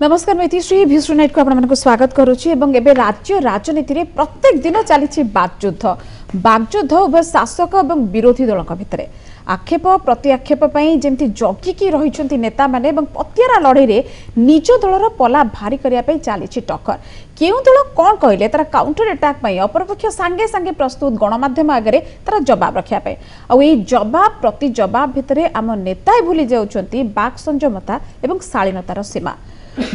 नमस्कार मैथिश्री भिश्रु नाइट को आपको स्वागत करुच्ची एवं राज्य राजनीति में प्रत्येक दिन चली बागयुद्ध उभय शासक और विरोधी दल भितर आक्षेप प्रति आक्षेप जमी जगिकी रही नेता माने पतियारा लड़े निज दलर पला भारी करने चली टक्कर केउ दल कौन कहले तार काउंटर अटैक अपरपक्ष सांगे सांगे प्रस्तुत गणमाध्यम आगे तार जवाब रखापी आई जवाब प्रति जवाब भितर आम नेता भूली जाउछंती बाक संयमता और शालीनतार सीमा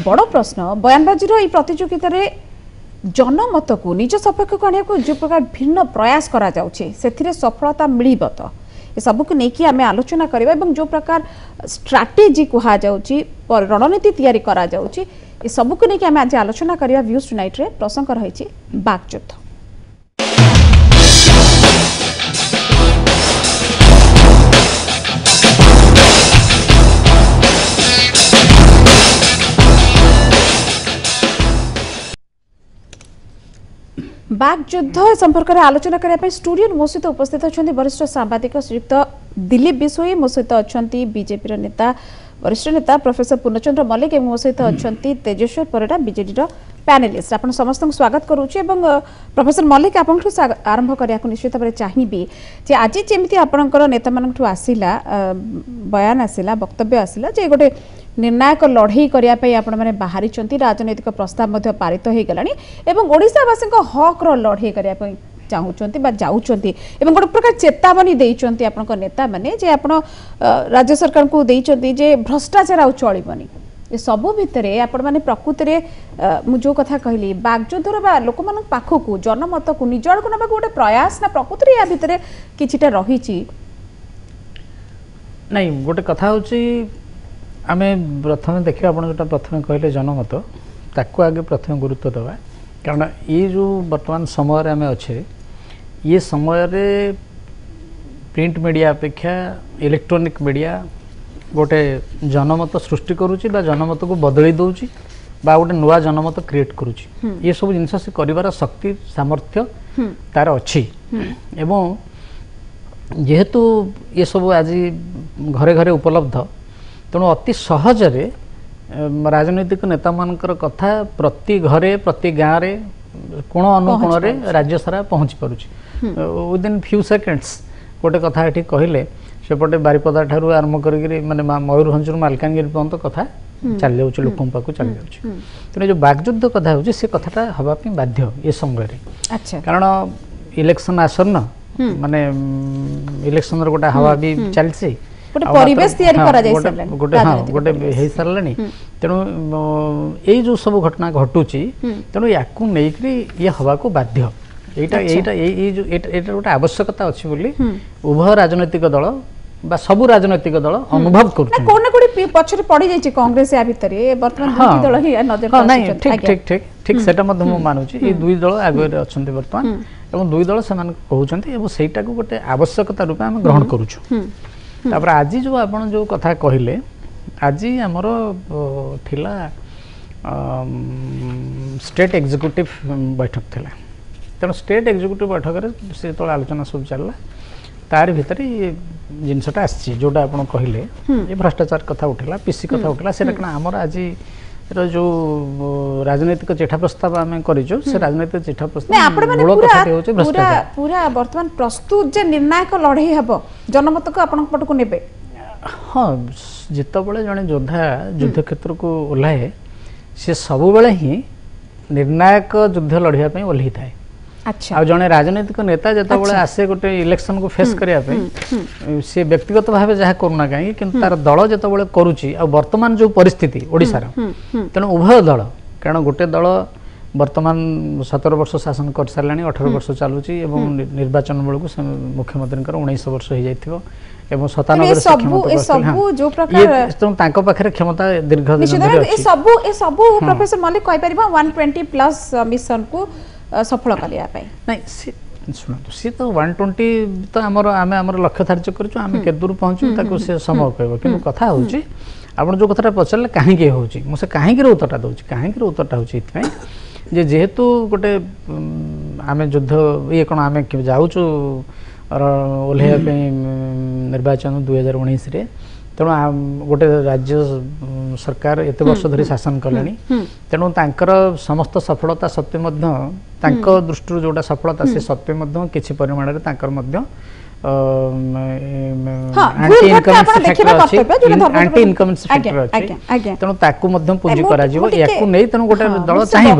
बड़ प्रश्न बयानबाजी प्रतियोगिता जनमत को निज सपक्ष को आने जो प्रकार भिन्न प्रयास करा से सफलता मिल तो ये सबको लेकिन आम आलोचना करवा जो प्रकार स्ट्राटेजी कह रणनीति तैयारी करा ये सबको लेकिन आम आज आलोचना करवा व्यूज टुनाइट रे प्रसंग रही बागयुद्ध। बागयुद्ध संपर्क में आलोचना करने स्टूडियो मो सहित उपस्थित अच्छा वरिष्ठ सांबादिक श्रीयुक्त दिलीप बिशोई मो सहित अच्छा बीजेपी नेता वरिष्ठ नेता प्रोफेसर पूर्णचंद्र मल्लिक मो सहित अच्छा तेजेश्वर परिड़ा बीजेडी पैनलिस्ट आप समस्त स्वागत करुच्ची प्रोफेसर मल्लिक आप आरंभ करने निश्चित भाव चाहिए जे आज जमी आपंकर नेता मानू आसला बयान आसला वक्तव्य आसला जे गोटे निर्णायक लड़ई करने आपण मैंने बाहरी राजनैतिक प्रस्ताव पारित हो गला ओडिशावासी हक लड़ई करने चाहूँगी जाऊँगी गोटे प्रकार चेतावनी देते आप नेता मैंने जे आप राज्य सरकार को देते जे भ्रष्टाचार आउ चलबनी ये सबू भितर आपण मैंने प्रकृति में मु जो कथा कहली बागयुद्धर बा लोक मान पाखक जनमत को निज आड़ को ना गोटे प्रयास ना प्रकृति या भितर किछिटा रही नहीं गोटे कथा होची आमे प्रथम देखिए आप जो प्रथम कहले जनमत ताकू आगे प्रथम गुरुत्व देवा कारण ये जो वर्तमान समय आम अच्छे ये समय प्रिंट मीडिया अपेक्षा इलेक्ट्रॉनिक मीडिया गोटे जनमत सृष्टि करुच्ची जनमत को बदली दौची गोटे नुआ जनमत क्रिएट करुच्ची ये सब जिनस से कर शक्ति सामर्थ्य तार अच्छी एवं जेहेतु ये सब आज घरे घरे उपलब्ध तेणु अति सहजरे राजनैतिक नेता मानकर कथा प्रति घरे प्रति गाँव में कोण अनुकोण राज्य सारा पहुँची पारुछि विदिन फ्यू सेकेंड्स गोटे कथा ये कहले सेपटे बारिपदा ठारू आरंभ करी माने मयूरभंज मालकानगिरी पर्यंत कथा चली जाऊँ लोक पाक चली जाऊँ तेणु जो बागयुद्ध कथा हो कथाटा हवापी बाध्य ये समय कारण इलेक्शन आसन्न माने इलेक्शन गोटे हवा भी चलती गोटे हो सारे तेणु ये जो सब घटना घटुची तेणु या ये हवा को बाध्य गोटे आवश्यकता अच्छी बोली उभय राजनैतिक दल बा सबु राजनैतिक दल अनुभव कर पछरे पड़ी जाइए कांग्रेस या भितर वर्तमान दल ही नजर नहीं ठीक ठीक ठीक ठीक सेटा मध्य मु मानुची ये दुई दल आगे अछंती वर्तमान एवं दुई दल से कहउछंती एवं सेटा को गोटे आवश्यकता रूप में ग्रहण करूछु तापर आज जो आपण जो कथा कहले आज आमर थिला स्टेट एग्जीक्यूटिव बैठक थिला तेणु स्टेट एग्जीक्यूटिव बैठक से तो आलोचना सब चलला तार भितर ये जिनसटा आसी जोटा आप कहले ये भ्रष्टाचार कथा उठला पीसी कथा उठला से आमर आज जो राजनैतिक चिठा प्रस्ताव आम करिजो से राजनैतिक चिठा प्रस्ताव पूरा वर्तमान प्रस्तुत जे निर्णायक लड़ई हेबो जनमत को आपण पट को नेबे हाँ जितेबाला जड़े योद्धा युद्ध क्षेत्र को ओह्लाए सी सब बेले ही निर्णायक युद्ध लड़ाई ओह्लई थाए अच्छा आ जड़े राजनैतिक नेता जितेबाला आसे गोटे इलेक्शन को फेस करने सी व्यक्तिगत भाव जहाँ करूना कहीं कि तार दल जितेबाला करुच्ची आ वर्तमान जो परिस्थिति ओडिशार तेणु उभय दल कारण गोटे दल वर्तमान 17 वर्ष शासन कर सारे 18 वर्ष चलुची निर्वाचन बेलू मुख्यमंत्री 19 वर्ष हो जाइथिबो एवं 97 पाखे क्षमता दीर्घ प्रोफेसर मल्लिक 120+ मिशन को सफल करने ଶୁଣନ୍ତୁ ସିଏ ତ 120 ତ ଆମେ ଆମର ଲକ୍ଷ୍ୟ ଧାର୍ଯ୍ୟ କରିଛୁ ଆମେ କେତେ ଦୂର ପହଞ୍ଚିବୁ ତାକୁ ସେ ସମୟ କହିବ କିନ୍ତୁ କଥା ହେଉଛି ଆପଣ ଯେଉଁ କଥାଟା ପଚାରିଲେ କାହିଁକି ହେଉଛି ମୁଁ ସେ କାହିଁକିର ଉତ୍ତରଟା ଦେଉଛି କାହିଁକିର ଉତ୍ତରଟା ହେଉଛି ଏଥିପାଇଁ ଯେ ଯେହେତୁ ଗୋଟେ ଆମେ ଯୁଦ୍ଧ ଇଏ କ'ଣ ଆମେ ଯାଉଛୁ ଓହ୍ଲାଇବା ପାଇଁ ନିର୍ବାଚନ 2019ରେ ତେଣୁ ଗୋଟେ ରାଜ୍ୟ ସରକାର ଏତେ ବର୍ଷ ଧରି ଶାସନ କଲେଣି ତେଣୁ ତାଙ୍କର ସମସ୍ତ ସଫଳତା ସତ୍ତ୍ୱେ ମଧ୍ୟ ତାଙ୍କ ଦୃଷ୍ଟିରୁ ଯେଉଁଟା ସଫଳତା ସେ ସତ୍ତ୍ୱେ ମଧ୍ୟ କିଛି ପରିମାଣରେ ତାଙ୍କର ମଧ୍ୟ ଆଣ୍ଟି ଇନକମେନ୍ସି ଫ୍ୟାକ୍ଟର ଅଛି ତେଣୁ ତାକୁ ମଧ୍ୟ ପୁଞ୍ଜି କରାଯିବ ୟାକୁ ନେଇ ତେଣୁ ଗୋଟେ ଦଳ ଚାହିଁବ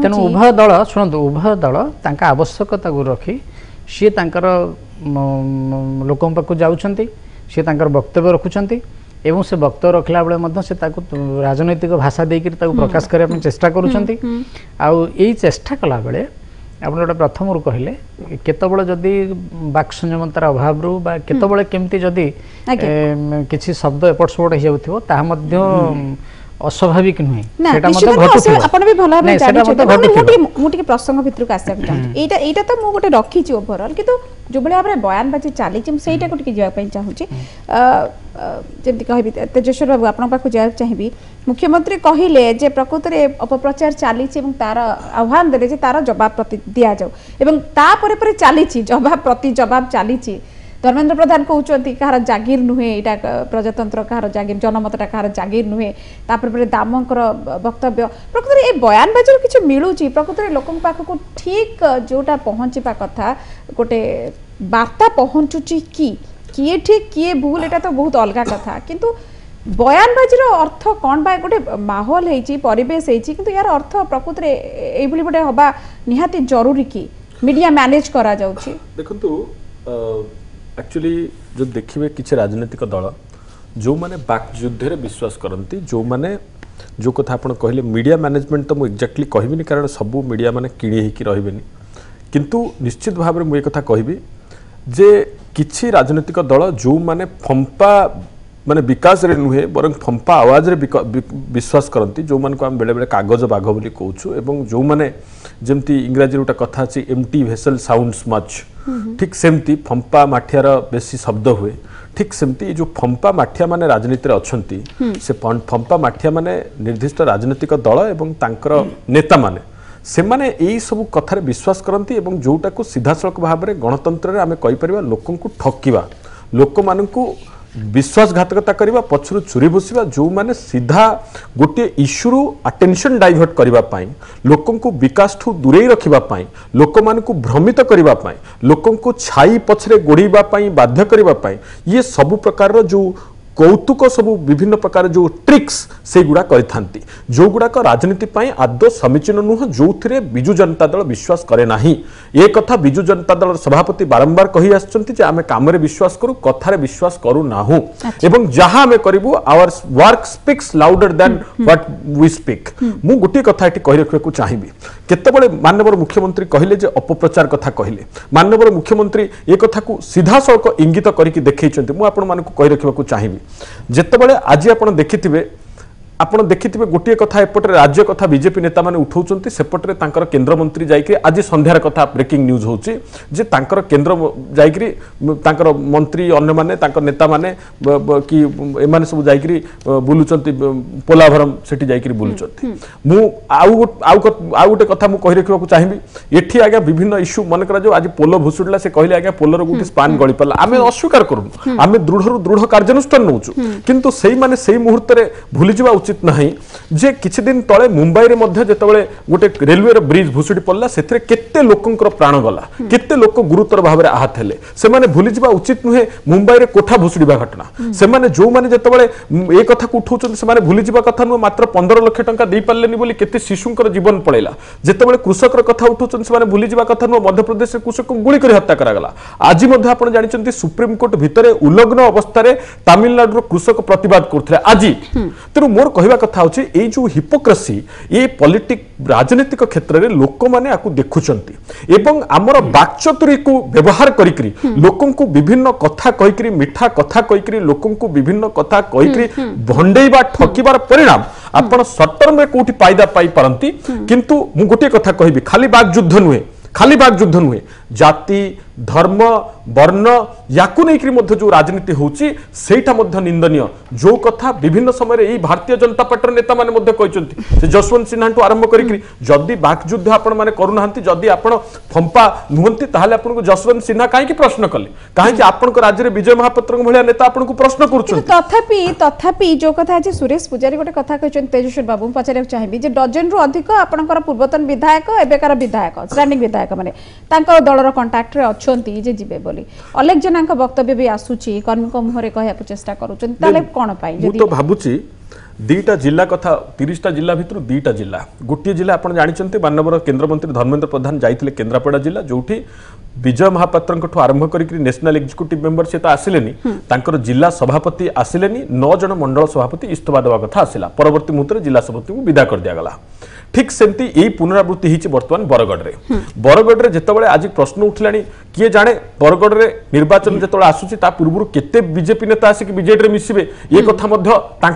ତେଣୁ ଉଭୟ ଦଳ ଶୁଣନ୍ତୁ ଉଭୟ ଦଳ ତାଙ୍କ ଆବଶ୍ୟକତାକୁ ରଖି ସିଏ ତାଙ୍କର ଲୋକଙ୍କ ପାଖକୁ ଯାଉଛନ୍ତି ସେ ତାଙ୍କର ବକ୍ତବ୍ୟ ରଖୁଛନ୍ତି ଏବଂ ସେ ବକ୍ତବ୍ୟ ରଖିଲା ବେଳେ ମଧ୍ୟ ସେ ତାକୁ ରାଜନୈତିକ ଭାଷା ଦେଇକରି ତାକୁ ପ୍ରକାଶ କରିବା ପାଇଁ ଚେଷ୍ଟା କରୁଛନ୍ତି ଆଉ ଏଇ ଚେଷ୍ଟା କଲାବେଳେ ଆପଣ ଗୋଟେ ପ୍ରଥମରୁ କହିଲେ କେତେବେଳେ ଯଦି ବାକ୍ ସଂଯମତାର ଅଭାବରୁ ବା କେତେବେଳେ କେମିତି ଯଦି କିଛି ଶବ୍ଦ ଏପଟ ସେପଟ ହେଇଯାଉଥିବ ତାହା ମଧ୍ୟ ଅସ୍ୱାଭାବିକ ନୁହେଁ ସେଟା ମଧ୍ୟ ଘଟୁଥିବ ଆପଣ ବି ଭଲ ଭାବେ ଜାଣିଛନ୍ତି ମୁଁ ଟିକେ ପ୍ରସଙ୍ଗ ଭିତରକୁ ଆସିବାକୁ ଚାହୁଁଛି ଏଇଟା ତ ମୁଁ ଗୋଟେ ରଖିଛି ଓଭରଅଲ୍ କିନ୍ତୁ ଯୋଉଭଳି ଭାବରେ ବୟାନବାଜି ଚାଲିଛି ମୁଁ ସେଇଟାକୁ ଟିକେ ଯିବା ପାଇଁ ଚାହୁଁଛି ଯେମିତି କହିବି ତେଜସ୍ୱର ବାବୁ ଆପଣଙ୍କ ପାଖକୁ ଯିବାକୁ ଚାହିଁବି ମୁଖ୍ୟମନ୍ତ୍ରୀ କହିଲେ ଯେ ପ୍ରକୃତରେ ଅପପ୍ରଚାର ଚାଲିଛି ଏବଂ ତାର ଆହ୍ୱାନ ଦେଲେ ଯେ ତାର ଜବାବ ଦିଆଯାଉ ଏବଂ ତାପରେ ପରେ ଚାଲିଛି ଜବାବ ପ୍ରତି ଜବାବ ଚାଲିଛି धर्मेन्द्र प्रधान कहते कहार जागिर नुहे यहाँ प्रजातंत्र कहार जागिर जनमतटा कहार जागिर नुहे तापर दामकर वक्तव्य प्रकृत ये बयान बाजार किसी मिलूँ प्रकृत लोक पाखक ठीक जोटा पहुँचवा कथा गोटे वार्ता पहुँचुची कि किए ठीक किए भूल एटा तो बहुत अलग कथा किंतु बयानबाजीर अर्थ कौन बा गोटे माहौल परिवेश किंतु यार अर्थ प्रकृत में गोटे हवा निहाती जरूरी कि मीडिया मैनेज करा जाउची देखंतु एक्चुअली जो देखिए किसी राजनीतिक दल जो माने बाक युद्ध विश्वास करती जो माने जो कथा आप कहले मीडिया मैनेजमेंट तो मुझे एक्जाक्टली कहबी कारण सबू मीडिया माने किणी होकर रही किंतु निश्चित भाव में मुझे कथा कहबी जे किसी राजनीतिक दल जो माने फंपा माने विकास रे नुहे बरं फंपा आवाज रे विश्वास करती जो मान को आम बेले बेले कागज बाघ बोली कहूँ एवं जो माने जमती इंग्राजी गोटे कथा अच्छी एम्प्टी भेसल साउंड्स मच ठीक सेमती फंपा माठियार बेसी शब्द हुए ठीक सेमती जो फंपा माठिया माने राजनीति अच्छी से फंपा माठिया माने निर्दिष्ट राजनीतिक दल एवं तांकर नेता माने से माने यही सब कथार विश्वास करती एवं जोटा को सीधासलख भाव में गणतंत्र आम कहीपर लोक ठकिवा लोक मानू विश्वासघातकता करवा पछरु चुरी भूसिबा जो माने सीधा गोटे इश्यू अटेंशन डाइवर्ट करने लोक विकास ठू दूरे रखा लोक मान भ्रमित करने लोक छाई पछरे गोड़ाई बाध्य करने ये सबु प्रकार जो कौतुक सब विभिन्न प्रकार जो ट्रिक्स से गुड़ा करथांती जो गुड़ाक राजनीति आदौ समीचीन नुह जो थे बिजु जनता दल विश्वास करे नाही ये कथा बिजु जनता दल सभापति बारंबार कही आछंती आमे काम रे विश्वास करू कथारे विश्वास करू नाहु एवं जहां आमे करिवु our work speaks louder than what we speak मु गुटी कथा एटी कहि रखबे को चाहिबी केतेबेले माननीय मुख्यमंत्री कहिले जे अपप्रचार कथा कहिले माननीय मुख्यमंत्री ये कथा को सीधा सड़क इंगित करके देखैछंती मु आपण मानकु कहि रखबे को चाहिबी जेतेबेले आज आपण देखिथिबे गोटे कथा एपटे राज्य कथा बीजेपी नेता माने उठाउचंती सेपटे तांकर केंद्र मंत्री जाइकरी आज संध्यार कथा ब्रेकिंग न्यूज होची जे तांकर केंद्र जाइकरी तांकर मंत्री अन्य माने तांकर नेता माने कि एमाने सब जाइकरी बुलुचंती पोलाभरम सेठी जाइकरी बुलुचंती मु आउ गोटे कथा मु कहि रखिबा को चाहिबी एठी आगे विभिन्न इश्यू मन करा जो आज पोलो भुसुडला से कहले आगे पोलर गुटी स्पान गळी पल्ला आमे अस्वीकार करू आमे दृढ़ कार्यानुष्ठान नउचु किंतु सेही माने सेही मुहूर्त रे भूली जिबा उचित नहीं जे किछि दिन तळे मुंबई रे मध्य जेतबेले गोटे रेलवे रो ब्रिज भुसुडी पल्ला सेथरे केते लोकंकर प्राण गला केते लोक गुरुतर भाव रे आहत हेले से माने भूली जिबा उचित नुहे मुंबई रे कोठा भुसुडीबा घटना से माने जो माने जेतबेले ए कथा को उठाउछन से माने भूली जिबा कथा नु मात्र 15 लाख टंका देई पारलेनी बोली केते शिशुंकर जीवन पळेला जेतबेले कृषकर कथा उठाउछन से माने भूली जिबा कथा नु मध्य प्रदेश रे कृषक गुली करी हत्या करा गला आज मध्य आपण जानिचंती सुप्रीम कोर्ट भितरे उलग्न अवस्था रे तमिलनाडु रो कृषक प्रतिवाद करथले आज तेनु मोर कहवा कथा होची ए जो हिपोक्रेसी ये पॉलिटिक राजनीतिक क्षेत्र में लोक माने आकु देखुचंती एवं आमर वाक्चतुरी को व्यवहार करिकरी लोकन को विभिन्न कथा कहिकरी मिठा कथा कहिकरी लोकन को विभिन्न कथा कहिकरी भंडेइबा ठकिबार परिणाम आपण शॉर्ट टर्म में कोठी फायदा पाई परंती किंतु मु गोटे कथा कहबी खाली वाक युद्ध नुहे खाली बाकयुद्ध नुहे जाति धर्म वर्ण याकू नहीं जो राजनीति होची सेटा मध्य निंदनीय जो कथा विभिन्न समय ये भारतीय जनता पार्टी नेता माने कहते जसवंत सिन्हा आरंभ करी जदि बाकयुद्ध आपण माने करूना जदि आपण फंपा नुहंती ताहले आपनको जसवंत सिन्हा कहीं प्रश्न कले कहीं आपण राज्य में विजय महापात्र भाया नेता आपको प्रश्न कर तथापि जो कथा आज सुरेश पूजारी गोटे कथा कहते तेजस्वी बाबू पचार चाहिए जे डजन रु अधिक आपणकर पूर्वतन विधायक एबेकार विधायक स्टैंडिंग विधायक माने तांकर दलर कांटेक्ट रे अछंती जे जिबे बोली अलेख जनांक वक्तव्य भी आसुची कर्मी को मुहरे कहया चेष्टा करूछन ताले कोन पाई जदी तो भाबुची दीटा जिला कथा 30टा जिला भितर दीटा जिला गोटे जिला आपण जानिचंती माननीय केंद्र मंत्री धर्मेंद्र प्रधान जाइथिले केंद्रापड़ा जिला जोठी विजय महापात्र आरंभ करी नेशनल एग्जीक्यूटिव मेंबर से तो आसिलेनी तांकर जिला सभापति आसिलेनी 9 जन मंडल सभापति इस्तीफा देवा कथा आसिला परवर्ती मुहूर्त जिला सभापति को विदा कर दिया गला ठीक सेमती यही पुनरावृत्ति होती बर्तमान बरगढ़ जितेबाला आज प्रश्न उठला किए जाने बरगढ़ में निर्वाचन जो आसूची पूर्व केते बीजेपी नेता आसिक बीजेडी मिसबे ये कथा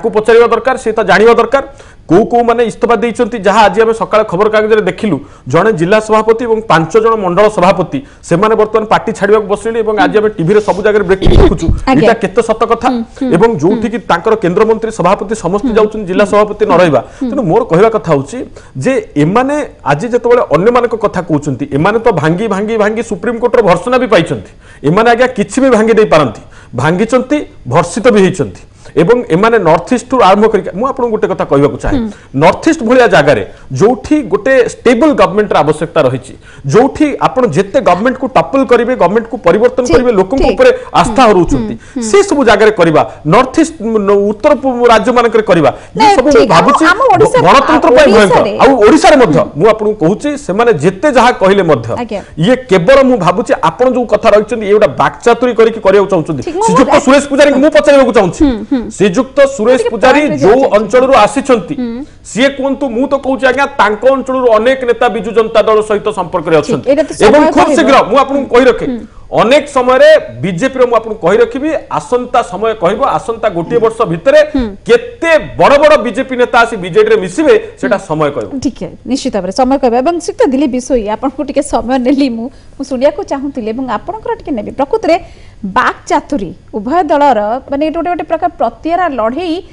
पचार दरकार से जाना दरकार कौ माने इस्तीफा देइचंती जहां आज आम सकाळ खबर कागज रे देखिलु जने जिला सभापति और 5 जन मंडल सभापति से माने वर्तमान पार्टी छाड़िया बसले आज आम टीवी रे सब जगह ब्रेकिंग देखुछु एटा केते सत कथा एवं जोठी कि तांकर केंद्र मंत्री सभापति समस्त जाउछन जिला सभापति न रहइबा तेनु मोर कहवा कथा होची जे एमाने आज जेतेबेले अन्य मानक कथा कहउचंती एमाने तो भांगी भांगी भांगी सुप्रीम कोर्ट रो भर्सना भी पाइचंती एमाने आज्ञा किछि भी भांगी दे पारंती भांगिचंती भर्सित भी होइचंती एवं एमाने नॉर्थ ईस्ट आरंभ कर गोटे कथा कहवाक चाहे नॉर्थ ईस्ट भाया जगार जो गोटे स्टेबल गवर्नमेंट आवश्यकता रही जो आपड़ जिते गवर्नमेंट को टपल करेंगे गवर्नमेंट को परिवर्तन करेंगे लोक आस्था हरउछंती से सब जगार करवा नॉर्थ ईस्ट उत्तर राज्य मान करवा ये सब भावुँ गणतंत्र भयंकर आशार कहूँ से जिते जहाँ कहले ये केवल मुझे भावुँ आप जो कथा रही ये गोटे बाकचातुरी करके चाहते श्रीजुक्त सुरेश पूजारी मुझे पचार चाहूँ श्रीजुक्त सुरेश पूजारी जो अंचल आसिछंती सी कहतु मु तो कहूँ आज्ञा अंचल अनेक नेता विजु जनता दल सहित संपर्क में अच्छा खूब शीघ्र मुझे कही रखे अनेक समय बीजेपी कही रखी आसंता समय कह आसंता गोटे वर्ष भितर केते बड़ बड़ बीजेपी नेता आसी बीजेडी रे मिसिबे सेटा समय कह ठीक है निश्चित भाव समय कह एवं श्रीयुक्त दिलीप विषय आपको टिके समय नेली मु सुनिया को चाहूली एवं आपनकर टिके नेबी प्रकृत रे बाक चातुरी उभय दलर माने गोटे गोटे प्रकार प्रत्यरा लड़ई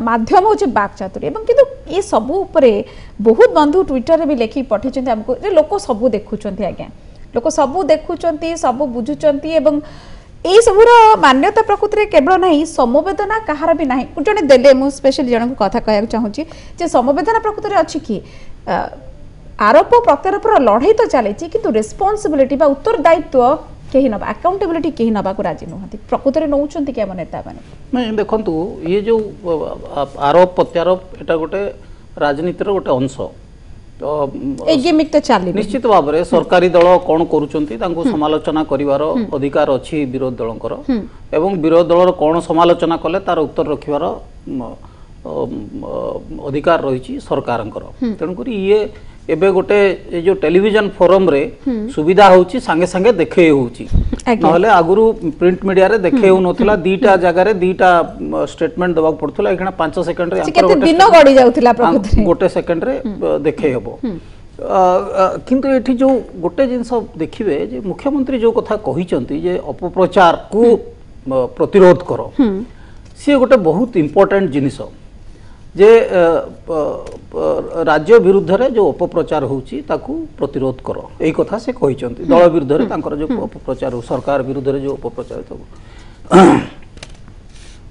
माध्यम होचे बाक चातुरी एवं किंतु ये सब उपरे बहुत बंधु ट्विटर रे भी लेखि पठेचंती हमको लोक सब देखुचंती आज्ञा लोक सब देखुचंती सब बुझुचंती एवं ये सबूर मान्यता प्रकृति में केवल ना समवेदना कहार भी ना जड़े देले मु स्पेशली जन को कथा कहना चाहूँगी जे समवेदना प्रकृति में अच्छी कि आरोप प्रत्यारोप लड़ई तो चली किंतु रेस्पॉन्सिबिलिटी बा उत्तरदायित्व कहीं ना अकाउंटेबिलिटी कहीं ना राजी नुहति प्रकृति में नौकरी क्या नेता मैंने देखु ये जो आरोप प्रत्यारोप एटा गोटे राजनीतिर गोटे अंश तो निश्चित भाव में सरकारी दल कौन करुँच समालोचना करिवार अधिकार अच्छी विरोधी दलकर एवं विरोधी दल कौन समालोचना कले तार उत्तर रखिबार अधिकार रही सरकार तेणुक ये एबे गोटे जो टेलीविजन फोरम रे सुविधा होची संगे संगे देखे होची नहले आगुरु प्रिंट मीडिया रे देखे हो नथिला दीटा जगह रे दीटा स्टेटमेंट दबा पड़थला एखना 5 सेकंड रे केते दिन गडी जाउथिला प्रकृति गोटे सेकंड रे देखे हेबो किंतु एठी जो गोटे जिंस देखिबे जे मुख्यमंत्री जो कथा कहिचंती जे अपप्रचार को प्रतिरोध करो सी गोटे बहुत इंपोर्टेंट जिनिस जे राज्य विरुद्ध रे जो अपप्रचार होची ताकू प्रतिरोध करो एई कथा से कहिचंती दल विरुद्ध रे तांकर जो अपप्रचार सरकार विरुद्ध रे जो अपप्रचार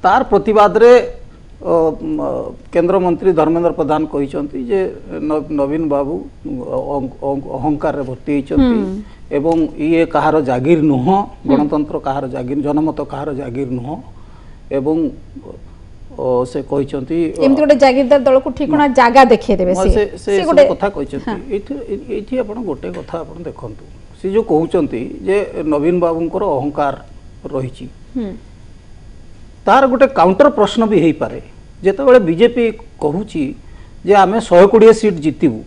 तार प्रतिवाद रे केंद्र मंत्री धर्मेंद्र प्रधान कहिचंती जे नवीन बाबू अहंकार रे भर्ती होइचंती एवं ये कहार जागीर नुह गणतंत्र कहार जागीर जनमत कहार जागीर नुह एवं से कहिचंती एमति गोटे जागीरदार दल को ठिकना जागा देखे देबे से गोटे कथा कहिचंती एथि आपण गोटे कथा आपण देखंतु से जो कहउचंती जे नवीन बाबूंकर अहंकार रहिची तार गोटे काउंटर प्रश्न भी हेई पारे जेतेबेले बीजेपी कहूची जे आमे 120 सीट जीतिबू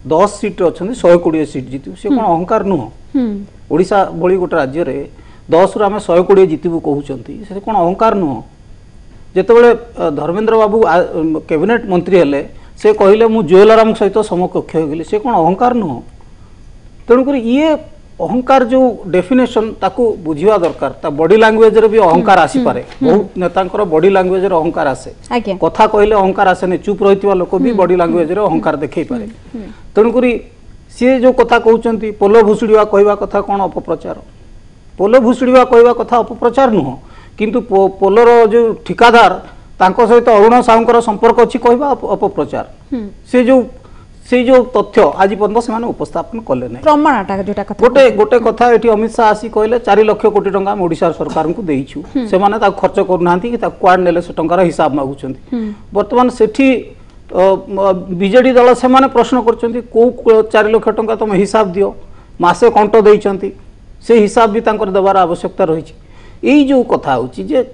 10 सीट अछंती 120 सीट जीतिबू से कोन अहंकार नुह ओडिसा भली गोटे राज्य रे 10 रु आमे 120 जीतिबू कहउचंती से कोन अहंकार नुह जेतेबेले धर्मेंद्र बाबू कैबिनेट मंत्री हेले से कहले मु ज्वेलराम सहित समकक्ष हो गली से कोन अहंकार नुह तेणुक ये अहंकार जो डेफिनेशन ताकू बुझिवा दरकार ता बॉडी लैंग्वेज रे भी अहंकार आसी पारे बहुत नेतांकर बॉडी लैंग्वेज रे अहंकार आसे आज्ञा कथा कहले अहंकार आसे ने चुप रहितवा लोक भी बॉडी लैंग्वेज रे अहंकार देखै पारे तेणुक सी जो कथा कहउचंती पोलो भुसुड़ीवा कहवा कथा कोन अपप्रचार पोलो भुसुड़ीवा कहवा कथा अपप्रचार नुह किंतु पोलोर जो ठिकादार तांको सहित अरुण साहुंकर संपर्क अछि कहवा अपप्रचार से जो तथ्य आज पर्यंत से उपस्थापन कले ना प्रमाणटा जोटा कथा गोटे गोटे कथा एटी अमित शाह आसी कहले 4 लाख कोटी टंका हम ओडिशा सरकार को देइछु से माने ता खर्च करूनांती कि ता क्वाड नेले से टंकार हिसाब मागुचंती वर्तमान सेठी बीजेडी दल से माने प्रश्न करचंती को 4 लाख टंका तुम हिसाब दियो मासे कंट देइचंती से हिसाब भी तांकर देवार आवश्यकता रहिछि एई जो कथा होछि जे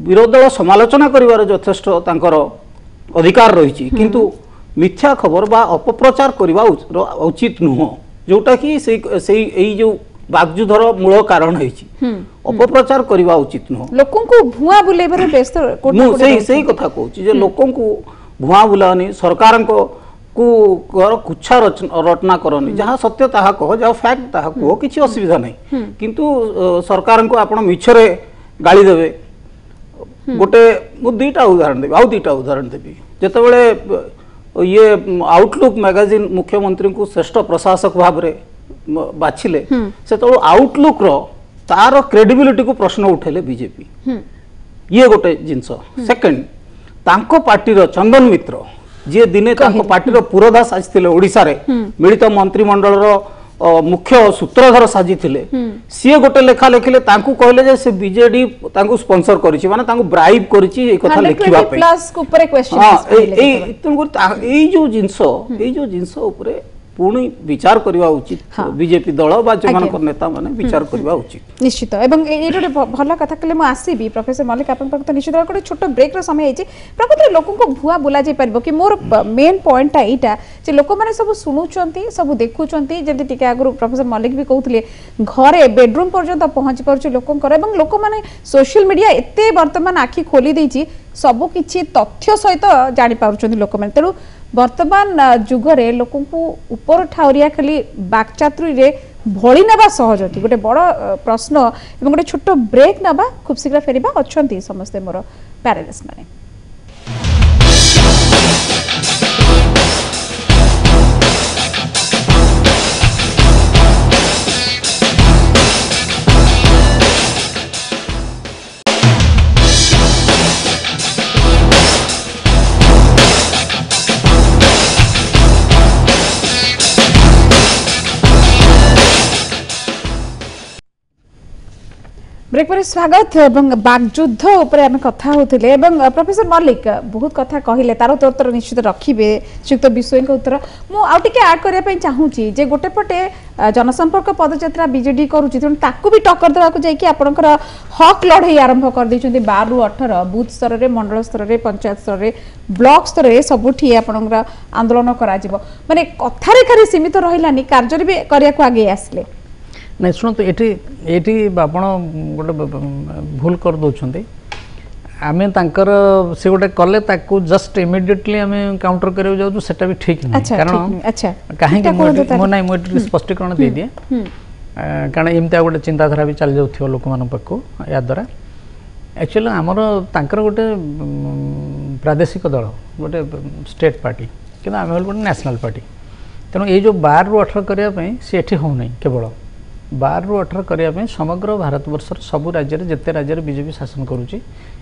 विरोधी दल समालोचना करिवार यथेष्ट तांकर अधिकार रहिछि किंतु मिथ्या खबर बा अपप्रचार करवा उचित नुह जोटा कि से जो बागजुधर मूल कारण है अपप्रचार करवा उचित नुह लोकों को भुआ बुलेबारे व्यस्त सही कथा कहूँ जे लोकों को भुआ बुलानी सरकार को कुच्छा रचना करनी जहाँ सत्य ताहा कह जहाँ फैक्ट ताहा कह किसी असुविधा नहीं किंतु सरकार को आपण मिछरे गाली देवे गोटे मु दुईटा उदाहरण देवी आउ दुईटा उदाहरण देवी जेतेबेले ये आउटलुक मैगजीन मुख्यमंत्री को श्रेष्ठ प्रशासक भाव में बाछिले से तो आउटलुक रो तार क्रेडिबिलिटी को प्रश्न उठेले बीजेपी ये गोटे जिनस सेकंड तांको पार्टी रो चंदन मित्र जे दिने तांको पार्टी रो पुरोधास आसिथिले ओडिसा रे मिलित मंत्रिमंडल रो मुख्य सूत्रधर साजिथिले सी गोटे लेखा लेखिले तांको कहले जे से बीजेडी तांको स्पॉन्सर करिछि माने तांको ब्राइब करिछि ए कथा लेखिबा पे प्लस को ऊपर क्वेश्चन ए जो जिंस ऊपर पुणी विचार करवा उचित बीजेपी दल बा जमानकर नेता माने विचार करवा उचित निश्चित एवं एटा भल कथा कले मु आसीबी प्रोफेसर मल्लिक आपन पर तो निश्चित एक छोट ब्रेक रो समय हेछि प्रकृति लोकन को भुआ बुला जाय परबो कि मोर मेन पॉइंट एटा जे लोक माने सब सुनुचंती सब देखुचंती जेंति टिके आगु प्रोफेसर मल्लिक भी कहउतले घरे बेडरूम पर्यंत पहुंची परछ लोकन कर एवं लोक माने सोशल मीडिया एते वर्तमान आखि खोली देछि सब किछि तथ्य सहित जानि पारुचंती लोक माने तेनु वर्तमान जुगरे लोक ऊपर ठाउरिया खाली बाकचातुरी रे भଳି नेबा सहज होती गोटे बड़ प्रश्न एवं गोटे छोट ब्रेक नेबा खूब शीघ्र फेरिबा अछंती समस्त मोर पैनलिस्ट माने ब्रेक पर स्वागत एवं बागयुद्ध ऊपर आम कथा होते एवं प्रोफेसर मल्लिक बहुत कथा कहले तार उत्तर निश्चित रखिए श्रीयुक्त विश्वयी उत्तर मुझे आड करने चाहूँगी जे गोटे पटे जनसंपर्क पदयात्रा बीजेडी करुच्ची तेणु ताकू भी टक्कर देवाक जाइए आपंकर हक लड़ई आरंभ कर 12 ରୁ 18 बूथ स्तर में मंडल स्तर में पंचायत स्तर में ब्लॉक स्तर में सबुठी आपंकर आंदोलन करा माने कथारे खाली सीमित रहिलानी कार्य भी करने को आगे आसले नहीं शुणु ये आप गोटे भूल कर दौरान आम तर से गोटे कले जस्ट इमिडिएटली आम काउंटर करा जाऊँ सेटा भी ठीक नहीं कारण कहीं ना मुझे स्पष्टीकरण दे दिए कारण एमती गोटे चिंताधारा भी चली जाऊ लोक मान पाखु या द्वारा एक्चुअली आमर तांकर गोटे प्रादेशिक दल गोटे स्टेट पार्टी कि आम गोटे नेशनल पार्टी तेणु ये जो 12 ରୁ 18 करने सी एठी होना केवल 12 ରୁ 18 करने समग्र भारत वर्षर सबु राज्य जिते राज्य बीजेपी शासन करुच्ची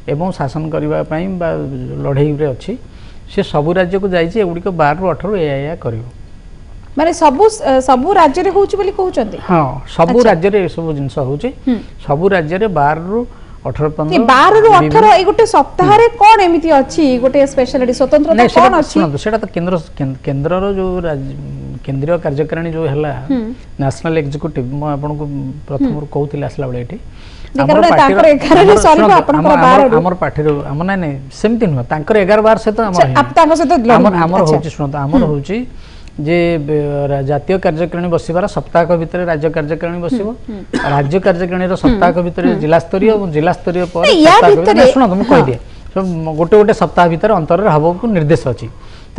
एवं शासन करने लड़ई रे अच्छी से सबु राज्य को जाइए एगुड़िक 12 ରୁ 18 या कर माने सबु राज्य रे होउची बोली कहउचंती हां सबु राज्य रे सब जिंस होउची सबु राज्य रे 12 ରୁ 18 15 12 ରୁ 18 ए गोटे सप्ताह रे कोन एमिति अछि गोटे स्पेशलिटी स्वतंत्रता कोन अछि सेटा तो केंद्र रो जो केंद्रीय कार्यकारिणी जो हला नेशनल एग्जीक्यूटिव म आपन को प्रथम रो कहउतिले आसला बेले एठी हमर पार्टी रे सॉरी आपन 12 हमर पार्टी रो हम नै सेमति न तांकर 11 बार से तो हमर आप तांको से तो हमर होची सुनत हमर होची जे जातीय कार्यकारिणी बसिबार सप्ताह भितर राज्य कार्यकारिणी बसिबो राज्य कार्यकारिणी सप्ताह भितर जिला स्तरीय पर सुन तुम कह दिए गोटे गोटे सप्ताह भितर अंतर हब को निर्देश अच्छी